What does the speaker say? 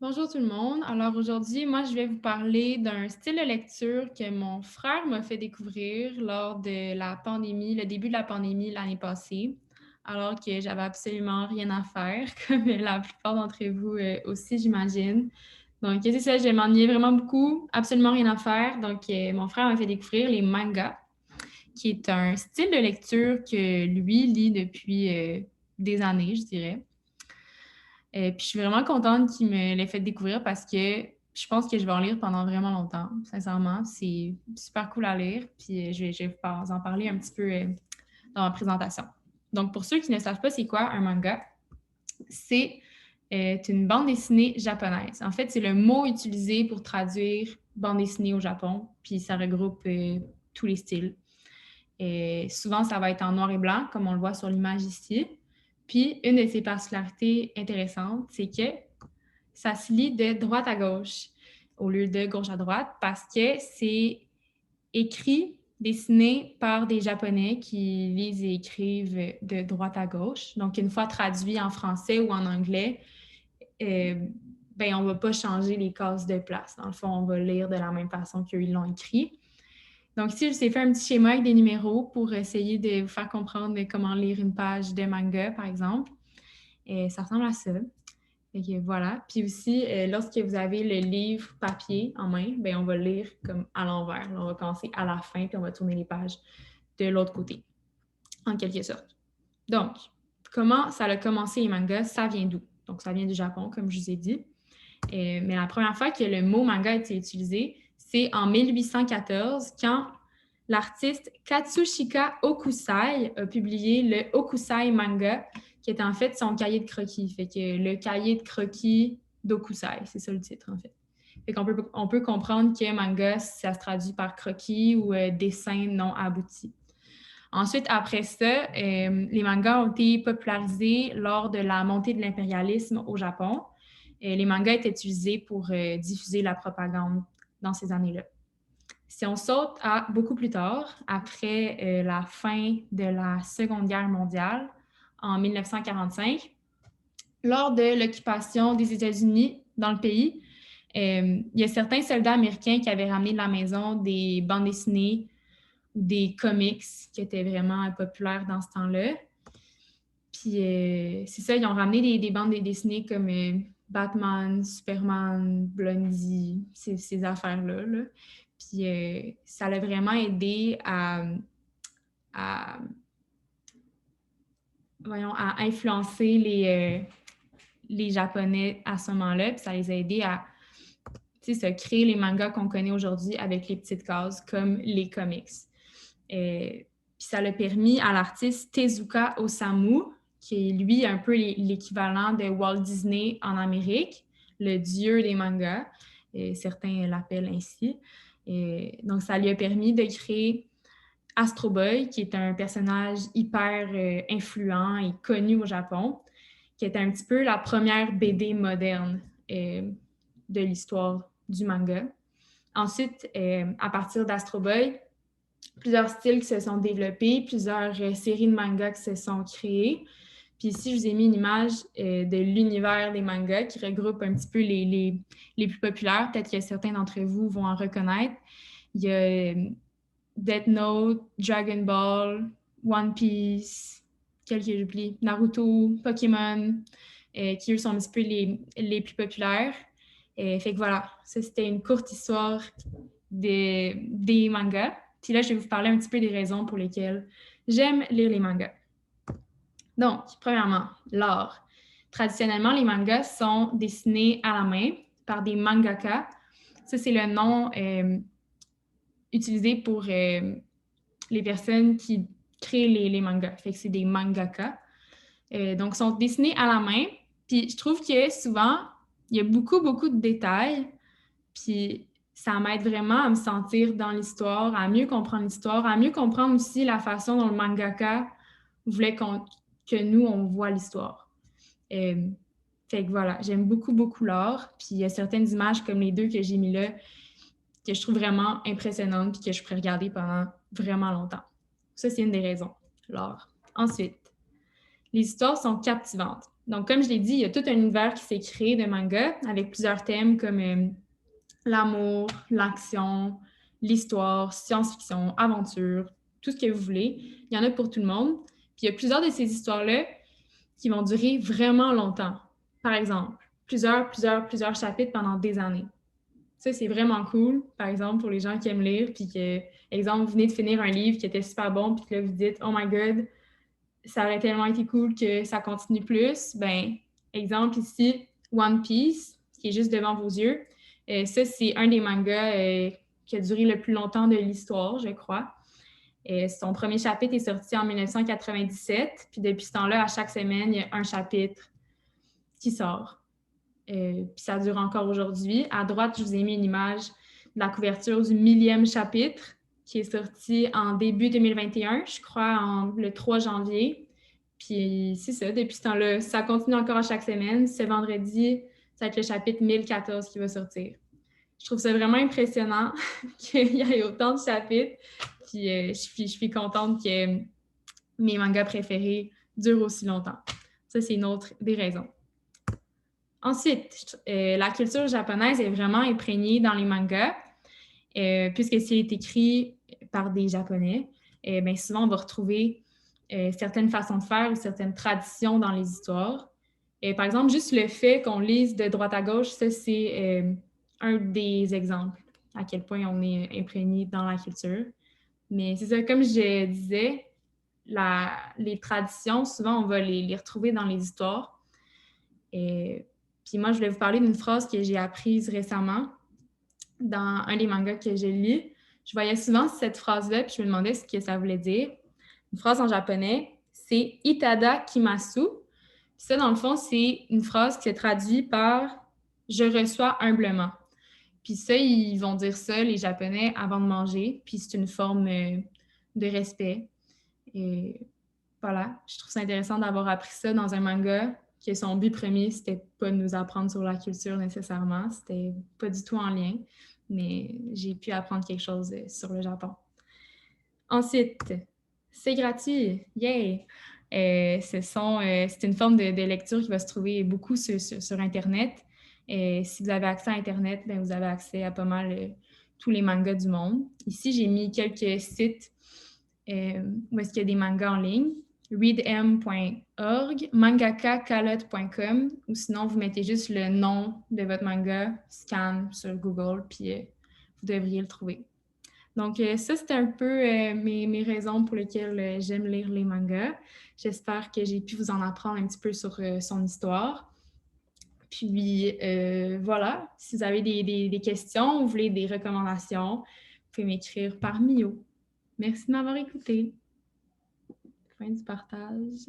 Bonjour tout le monde. Alors aujourd'hui, moi, je vais vous parler d'un style de lecture que mon frère m'a fait découvrir lors de la pandémie, le début de la pandémie l'année passée, alors que j'avais absolument rien à faire, comme la plupart d'entre vous aussi, j'imagine. Donc, c'est ça, je m'ennuyais vraiment beaucoup, absolument rien à faire. Donc, mon frère m'a fait découvrir les mangas, qui est un style de lecture que lui lit depuis des années, je dirais. Puis je suis vraiment contente qu'il me l'ait fait découvrir parce que je pense que je vais en lire pendant vraiment longtemps, sincèrement. C'est super cool à lire. Puis je vais vous en parler un petit peu dans ma présentation. Donc, pour ceux qui ne savent pas c'est quoi un manga, c'est une bande dessinée japonaise. En fait, c'est le mot utilisé pour traduire bande dessinée au Japon. Puis ça regroupe tous les styles. Et souvent, ça va être en noir et blanc, comme on le voit sur l'image ici. Puis, une de ses particularités intéressantes, c'est que ça se lit de droite à gauche au lieu de gauche à droite parce que c'est écrit, dessiné par des Japonais qui lisent et écrivent de droite à gauche. Donc, une fois traduit en français ou en anglais, euh, ben, on ne va pas changer les cases de place. Dans le fond, on va lire de la même façon qu'ils l'ont écrit. Donc, ici, je vous ai fait un petit schéma avec des numéros pour essayer de vous faire comprendre comment lire une page de manga, par exemple. Et ça ressemble à ça. Fait que voilà. Puis aussi, lorsque vous avez le livre papier en main, ben on va le lire comme à l'envers. On va commencer à la fin, puis on va tourner les pages de l'autre côté, en quelque sorte. Donc, comment ça a commencé les mangas? Ça vient d'où? Donc, ça vient du Japon, comme je vous ai dit. Mais la première fois que le mot manga a été utilisé, c'est en 1814, quand l'artiste Katsushika Okusai a publié le Okusai manga, qui était en fait son cahier de croquis. Fait que le cahier de croquis d'Okusai, c'est ça le titre en fait. Fait qu'on peut comprendre que manga, ça se traduit par croquis ou dessin non abouti. Ensuite, après ça, les mangas ont été popularisés lors de la montée de l'impérialisme au Japon. Les mangas étaient utilisés pour diffuser la propagande dans ces années-là. Si on saute à beaucoup plus tard, après la fin de la Seconde Guerre mondiale, en 1945, lors de l'occupation des États-Unis dans le pays, il y a certains soldats américains qui avaient ramené de la maison des bandes dessinées ou des comics qui étaient vraiment populaires dans ce temps-là. Puis c'est ça, ils ont ramené des bandes dessinées comme Batman, Superman, Blondie, ces affaires-là. Là. Puis ça l'a vraiment aidé à, voyons, à influencer les Japonais à ce moment-là. Puis ça les a aidés à créer les mangas qu'on connaît aujourd'hui avec les petites cases comme les comics. Puis ça l'a permis à l'artiste Tezuka Osamu, qui est lui un peu l'équivalent de Walt Disney en Amérique, le dieu des mangas, et certains l'appellent ainsi. Et donc ça lui a permis de créer Astro Boy, qui est un personnage hyper influent et connu au Japon, qui est un petit peu la première BD moderne de l'histoire du manga. Ensuite, à partir d'Astro Boy, plusieurs styles qui se sont développés, plusieurs séries de mangas qui se sont créées. Puis ici, je vous ai mis une image de l'univers des mangas qui regroupe un petit peu les plus populaires. Peut-être que certains d'entre vous vont en reconnaître. Il y a Death Note, Dragon Ball, One Piece, quelques j'oublie, Naruto, Pokémon, qui eux sont un petit peu les plus populaires. Fait que voilà, ça c'était une courte histoire des mangas. Puis là, je vais vous parler un petit peu des raisons pour lesquelles j'aime lire les mangas. Donc, premièrement, l'art. Traditionnellement, les mangas sont dessinés à la main par des mangaka. Ça, c'est le nom utilisé pour les personnes qui créent les mangas. Fait que c'est des mangaka. Donc, ils sont dessinés à la main. Puis, je trouve que souvent, il y a beaucoup, beaucoup de détails. Puis, ça m'aide vraiment à me sentir dans l'histoire, à mieux comprendre l'histoire, à mieux comprendre aussi la façon dont le mangaka voulait que nous, on voit l'histoire. Euh, Fait que voilà, j'aime beaucoup, beaucoup l'art. Puis il y a certaines images comme les deux que j'ai mis là que je trouve vraiment impressionnantes puis que je pourrais regarder pendant vraiment longtemps. Ça, c'est une des raisons, l'art. Ensuite, les histoires sont captivantes. Donc, comme je l'ai dit, il y a tout un univers qui s'est créé de manga avec plusieurs thèmes comme l'amour, l'action, l'histoire, science-fiction, aventure, tout ce que vous voulez. Il y en a pour tout le monde. Puis il y a plusieurs de ces histoires-là qui vont durer vraiment longtemps. Par exemple, plusieurs chapitres pendant des années. Ça, c'est vraiment cool, par exemple, pour les gens qui aiment lire, puis que, exemple, vous venez de finir un livre qui était super bon, puis que là, vous dites « Oh my God, ça aurait tellement été cool que ça continue plus. » Ben, exemple ici, One Piece, qui est juste devant vos yeux. Ça, c'est un des mangas qui a duré le plus longtemps de l'histoire, je crois. Son premier chapitre est sorti en 1997, puis depuis ce temps-là, à chaque semaine, il y a un chapitre qui sort. Puis ça dure encore aujourd'hui. À droite, je vous ai mis une image de la couverture du 1000e chapitre qui est sorti en début 2021, je crois, le 3 janvier. Puis c'est ça, depuis ce temps-là, ça continue encore à chaque semaine. Ce vendredi, ça va être le chapitre 1014 qui va sortir. Je trouve ça vraiment impressionnant qu'il y ait autant de chapitres. Puis je suis contente que mes mangas préférés durent aussi longtemps. Ça, c'est une autre des raisons. Ensuite, la culture japonaise est vraiment imprégnée dans les mangas, puisque c'est écrit par des Japonais. Bien souvent, on va retrouver certaines façons de faire ou certaines traditions dans les histoires. Par exemple, juste le fait qu'on lise de droite à gauche, ça, c'est un des exemples à quel point on est imprégné dans la culture. Mais c'est ça, comme je disais, les traditions, souvent, on va les retrouver dans les histoires. Puis moi, je voulais vous parler d'une phrase que j'ai apprise récemment dans un des mangas que j'ai lu. Je voyais souvent cette phrase-là, puis je me demandais ce que ça voulait dire. Une phrase en japonais, c'est Itada Kimasu. Puis ça, dans le fond, c'est une phrase qui se traduit par « je reçois humblement ». Puis ça, ils vont dire ça, les Japonais, avant de manger. Puis c'est une forme de respect. Et voilà, je trouve ça intéressant d'avoir appris ça dans un manga, que son but premier, c'était pas de nous apprendre sur la culture nécessairement, c'était pas du tout en lien, mais j'ai pu apprendre quelque chose sur le Japon. Ensuite, c'est gratuit, yay! C'est une forme de lecture qui va se trouver beaucoup sur Internet. Si vous avez accès à Internet, bien, vous avez accès à pas mal tous les mangas du monde. Ici, j'ai mis quelques sites où est-ce qu'il y a des mangas en ligne. readm.org, mangakacalotte.com, ou sinon, vous mettez juste le nom de votre manga, scan sur Google, puis vous devriez le trouver. Donc, ça, c'était un peu mes raisons pour lesquelles j'aime lire les mangas. J'espère que j'ai pu vous en apprendre un petit peu sur son histoire. Puis, voilà, si vous avez des questions ou vous voulez des recommandations, vous pouvez m'écrire par Mio. Merci de m'avoir écouté. Fin du partage.